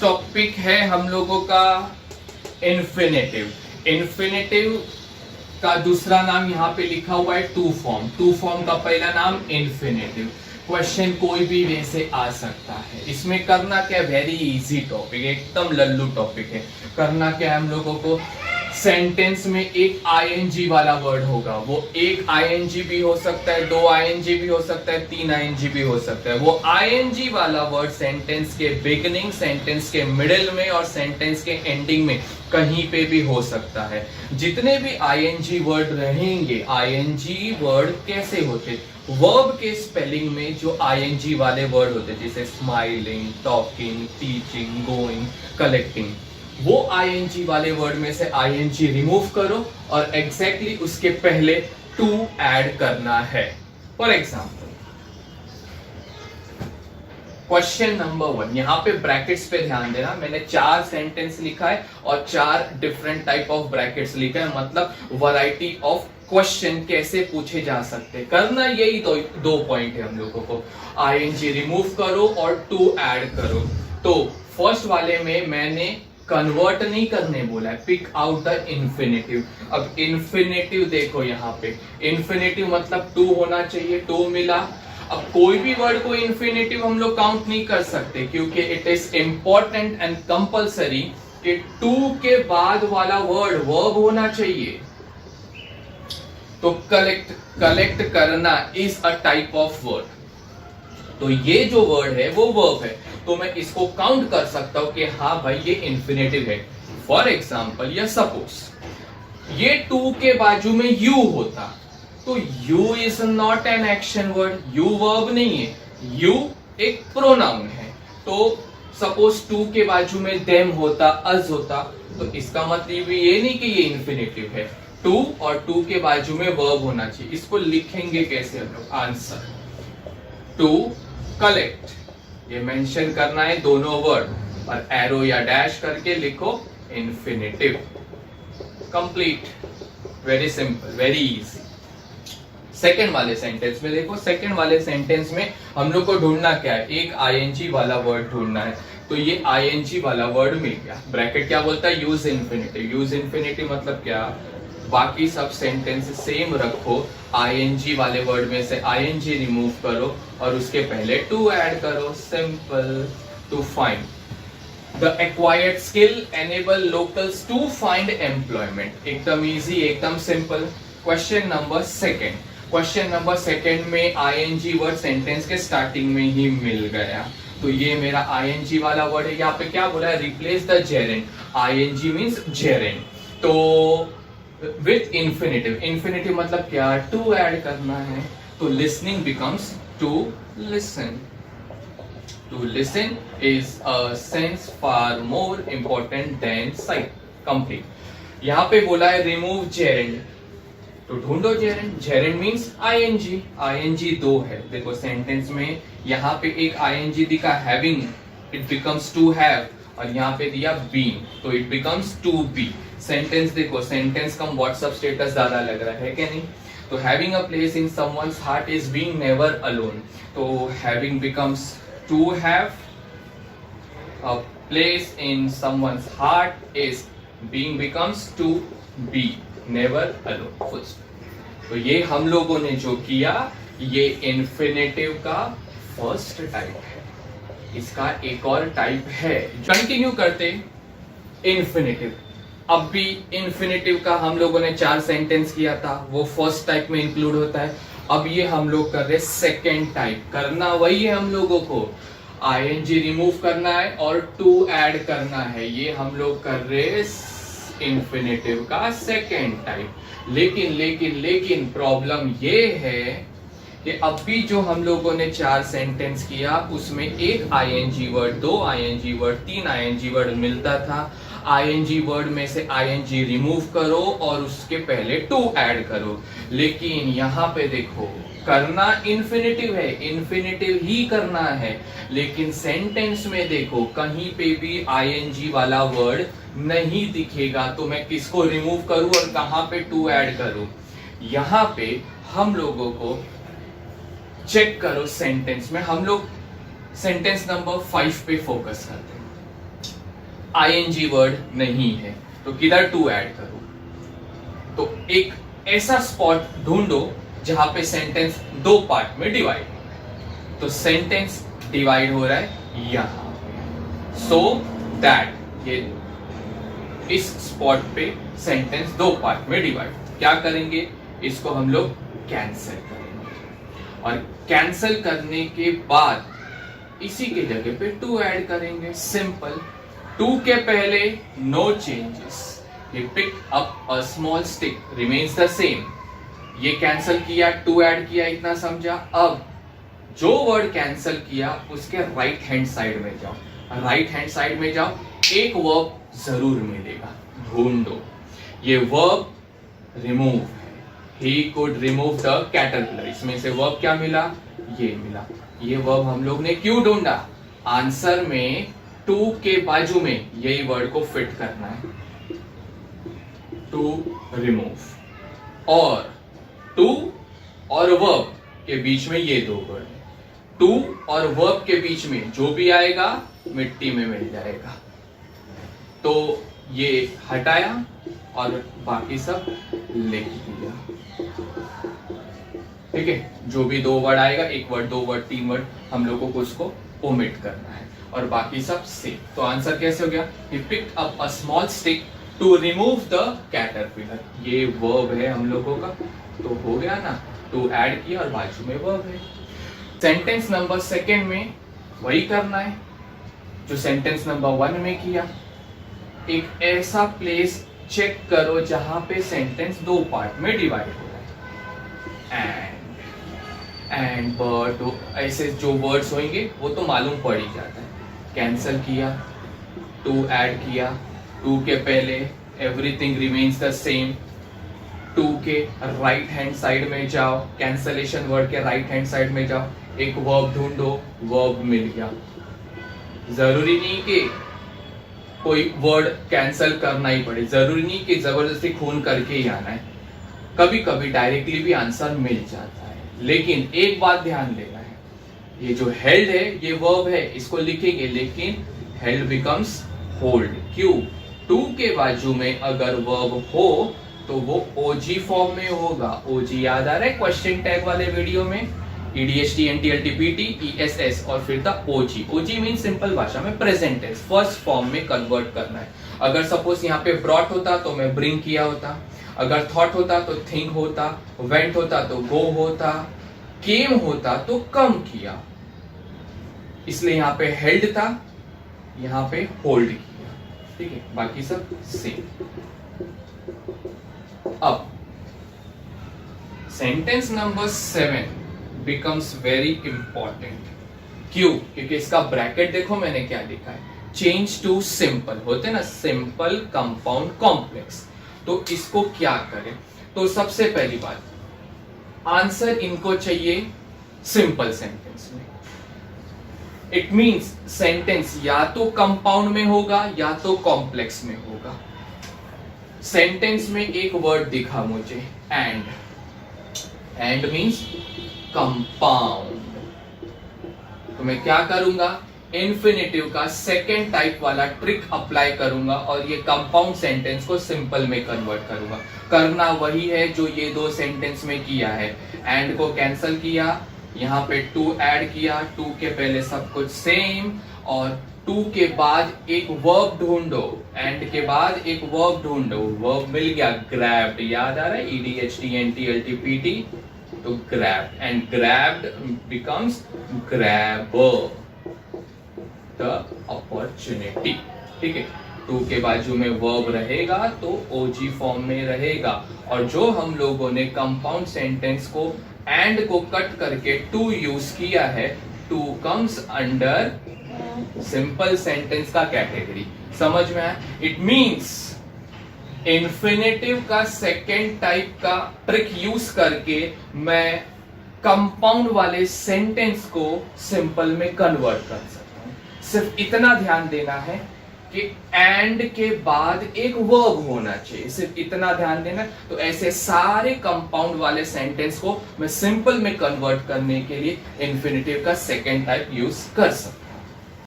Topic है हम लोगों का इन्फिनेटिव। इन्फिनेटिव का दूसरा नाम यहाँ पे लिखा हुआ है टू फॉर्म। टू फॉर्म का पहला नाम इन्फिनेटिव। क्वेश्चन कोई भी वे से आ सकता है। इसमें करना क्या, वेरी इजी टॉपिक, एकदम लल्लू टॉपिक है। करना क्या है हम लोगों को, सेंटेंस में एक आईएनजी वाला वर्ड होगा। वो एक आईएनजी भी हो सकता है, दो आईएनजी भी हो सकता है, तीन आईएनजी भी हो सकता है। वो आईएनजी वाला वर्ड सेंटेंस के बिगिनिंग, सेंटेंस के मिडिल में और सेंटेंस के एंडिंग में कहीं पे भी हो सकता है। जितने भी आईएनजी वर्ड रहेंगे, आईएनजी वर्ड कैसे होते, वर्ब के स्पेलिंग में जो आईएनजी वाले वर्ड होते, जैसे smiling, talking, teaching, going, collecting, वो आईएनजी वाले वर्ड में से आईएनजी रिमूव करो और एग्जैक्टली उसके पहले टू ऐड करना है। फॉर एग्जाम्पल क्वेश्चन नंबर 1, यहां पे ब्रैकेट्स पे ध्यान देना। मैंने 4 सेंटेंस लिखा है और 4 डिफरेंट टाइप ऑफ ब्रैकेट्स लिखा है, मतलब वैरायटी ऑफ क्वेश्चन कैसे पूछे जा सकते हैं। करना यही दो पॉइंट है हम लोगों को, आईएनजी रिमूव करो और टू ऐड करो। तो फर्स्ट वाले में मैंने कन्वर्ट नहीं करने बोला है, पिक आउट द इन्फिनेटिव। अब इन्फिनेटिव देखो, यहाँ पे इन्फिनेटिव मतलब टू होना चाहिए, टू मिला। अब कोई भी वर्ड को इन्फिनेटिव हम लोग काउंट नहीं कर सकते, क्योंकि it is important and compulsory कि टू के बाद वाला वर्ड वर्ब होना चाहिए। तो कलेक्ट करना is a type of word. तो ये जो वर्ड है वो वर्ब है, तो मैं इसको काउंट कर सकता हूं कि हाँ भाई ये इन्फिनेटिव है। फॉर एग्जाम्पल या सपोज ये टू के बाजू में यू होता, तो you is not an action word, you verb नहीं है, यू एक प्रोनाउन है। तो सपोज टू के बाजू में देम होता, अस होता, तो इसका मतलब ये नहीं कि ये इन्फिनेटिव है। टू और टू के बाजू में वर्ब होना चाहिए। इसको लिखेंगे कैसे हम लोग, आंसर टू कलेक्ट, ये मेंशन करना है दोनों वर्ड और एरो या डैश करके लिखो infinitive. Complete, very simple, very easy. Second वाले सेंटेंस में देखो, सेकेंड वाले सेंटेंस में हम लोग को ढूंढना क्या है, एक आईएनजी वाला वर्ड ढूंढना है। तो ये आईएनजी वाला वर्ड मिल गया। ब्रैकेट क्या बोलता है, यूज इन्फिनेटिव। यूज इन्फिनेटिव मतलब क्या, बाकी सब सेंटेंस सेम रखो, आईएनजी वाले वर्ड में से आईएनजी रिमूव करो और उसके पहले टू ऐड करो। Simple. To find the acquired skill enable locals to find employment. एकदम इजी, एकदम simple. Question number second, question number second में आईएनजी वर्ड सेंटेंस के स्टार्टिंग में ही मिल गया। तो ये मेरा आईएनजी वाला वर्ड है। यहाँ पे क्या बोला है, replace the gerund. ING means gerund, तो विथ इन्फिनेटिव। इन्फिनेटिव मतलब क्या, टू ऐड करना है। तो listening becomes to listen. To listen is a sense far more important than sight. Complete. यहाँ पे बोला है रिमूव जेरेंड, तो ढूंढो gerund. Gerund means ING. ING दो है, देखो सेंटेंस में यहाँ पे एक आईएनजी दिखा having, it becomes to have, और यहाँ पे दिया बीइंग, तो it becomes to be. Sentence देखो, सेंटेंस कम व्हाट्सएप स्टेटस ज्यादा लग रहा है क्या नहीं। तो having a place in someone's heart is being never alone, तो having becomes to have, a place in someone's heart is being becomes to be, never alone, full stop. तो ये हम लोगों ने जो किया, ये इन्फिनेटिव का फर्स्ट टाइप है। इसका एक और टाइप है, कंटिन्यू करते इन्फिनेटिव। अब भी इन्फिनेटिव का हम लोगों ने 4 सेंटेंस किया था, वो फर्स्ट टाइप में इंक्लूड होता है। अब ये हम लोग कर रहे सेकेंड टाइप। करना वही है हम लोगों को, आईएनजी रिमूव करना है और टू ऐड करना है। ये हम लोग कर रहे इन्फिनेटिव का सेकेंड टाइप। लेकिन लेकिन लेकिन प्रॉब्लम ये है कि अब भी जो हम लोगों ने 4 सेंटेंस किया, उसमें एक ING word, 2 ING word, 3 ING word मिलता था। आईएनजी वर्ड में से आईएनजी रिमूव करो और उसके पहले टू ऐड करो। लेकिन यहाँ पे देखो, करना इन्फिनेटिव है, इन्फिनेटिव ही करना है, लेकिन सेंटेंस में देखो कहीं पे भी आईएनजी वाला वर्ड नहीं दिखेगा। तो मैं किसको रिमूव करूं और कहां पे टू ऐड करूं। यहां पे हम लोगों को चेक करो, सेंटेंस में हम लोग सेंटेंस नंबर 5 पे फोकस करते हैं। आईएनजी वर्ड नहीं है, तो किधर टू ऐड करूं? तो एक ऐसा स्पॉट ढूंढो जहां पे सेंटेंस दो पार्ट में डिवाइड हो रहा है। तो सेंटेंस डिवाइड हो रहा है यहां पे, सो दैट ये इस स्पॉट पे सेंटेंस दो पार्ट में डिवाइड। क्या करेंगे? इसको हम लोग कैंसिल करेंगे और कैंसिल करने के बाद इसी के जगह पे टू ऐड करेंगे। सिंपल। टू के पहले नो चेंजेस, ये pick up a small stick remains the same. ये कैंसिल किया, टू ऐड किया, इतना समझा। अब जो वर्ड कैंसिल किया उसके राइट हैंड साइड में जाओ, राइट हैंड साइड में जाओ, एक वर्ब जरूर मिलेगा, ढूंढो। ये वर्ब रिमूव है, he could remove the caterpillar. इसमें से वर्ब क्या मिला? ये मिला। ये वर्ब हम लोग ने क्यों ढूंढा? आंसर में टू के बाजू में यही वर्ड को फिट करना है, टू रिमूव। और टू और वर्ब के बीच में ये दो वर्ड है, टू और वर्ब के बीच में जो भी आएगा मिट्टी में मिल जाएगा। तो ये हटाया और बाकी सब लिख दिया। ठीक है, जो भी दो वर्ड आएगा, एक वर्ड, दो वर्ड, तीन वर्ड, हम लोगों को उसको ओमिट करना है और बाकी सब सेम। तो आंसर कैसे हो गया? He picked up a small stick to remove the caterpillar। ये वर्ब है हम लोगों का, तो हो गया ना, टू ऐड किया और बाजू में वर्ब है। सेंटेंस नंबर सेकेंड में वही करना है जो सेंटेंस नंबर वन में किया। एक ऐसा प्लेस चेक करो जहां पे सेंटेंस दो पार्ट में डिवाइड हो रहा है। एंड बट ऐसे जो वर्ड्स होंगे वो तो मालूम पड़ ही जाता है। कैंसिल किया, टू ऐड किया, टू के पहले everything remains the same. To के राइट हैंड साइड में जाओ, कैंसलेशन वर्ड के राइट हैंड साइड में जाओ, एक वर्ब ढूंढो, वर्ब मिल गया। जरूरी नहीं कि कोई वर्ड कैंसिल करना ही पड़े, जरूरी नहीं कि जबरदस्ती खून करके ही आना है। कभी कभी डायरेक्टली भी आंसर मिल जाता है, लेकिन एक बात ध्यान देना है, ये जो हेल्ड है ये वर्ब है, इसको लिखेंगे लेकिन हेल्ड बिकम्स होल्ड। क्यों? टू के बाजू में अगर वर्ब हो तो वो ओजी फॉर्म में होगा। ओजी याद आ रहा है क्वेश्चन टैग वाले वीडियो में? EDHT NTLT PT ESS और फिर था OG। OG मीन सिंपल भाषा में प्रेजेंट टेंस, फर्स्ट फॉर्म में कन्वर्ट करना है। अगर सपोज यहाँ पे ब्रॉट होता तो मैं ब्रिंग किया होता, अगर थॉट होता तो थिंक होता, वेंट होता तो गो होता, केम होता तो कम किया। इसलिए यहाँ पे हेल्ड था, यहाँ पे होल्ड किया। ठीक है, बाकी सब सेम। अब sentence number 7 becomes very important। क्यों? क्योंकि इसका ब्रैकेट देखो मैंने क्या लिखा है, चेंज टू सिंपल। होते ना सिंपल, कंपाउंड, कॉम्प्लेक्स। तो इसको क्या करें? तो सबसे पहली बात, आंसर इनको चाहिए सिंपल सेंटेंस में। इट मींस सेंटेंस या तो कंपाउंड में होगा या तो कॉम्प्लेक्स में होगा। सेंटेंस में एक वर्ड दिखा मुझे, एंड। And means compound. तो मैं क्या करूंगा? इन्फिनेटिव का सेकेंड टाइप वाला ट्रिक अप्लाई करूंगा और ये कंपाउंड सेंटेंस को सिंपल में कन्वर्ट करूंगा। करना वही है जो ये दो सेंटेंस में किया है। एंड को कैंसिल किया, यहाँ पे टू ऐड किया, टू के पहले सब कुछ सेम, और टू के बाद एक वर्ब ढूंढो, एंड के बाद एक वर्ब ढूंढो, वर्ब मिल गया, ग्रैब्ड। याद आ रहा है? EDHT NTLT PT, तो grabbed, and grabbed becomes grabber, the opportunity। ठीक है, टू के बाजू में वर्ब रहेगा तो OG फॉर्म में रहेगा। और जो हम लोगों ने कंपाउंड सेंटेंस को एंड को कट करके टू यूज किया है, to comes under simple sentence का कैटेगरी। समझ में आया? इट मींस इन्फिनेटिव का सेकेंड टाइप का ट्रिक यूज करके मैं कंपाउंड वाले सेंटेंस को सिंपल में कन्वर्ट कर सकता हूं। सिर्फ इतना ध्यान देना है कि एंड के बाद एक वर्ब होना चाहिए, सिर्फ इतना ध्यान देना। तो ऐसे सारे कंपाउंड वाले सेंटेंस को मैं सिंपल में कन्वर्ट करने के लिए इन्फिनेटिव का सेकेंड टाइप यूज कर सकता हूं।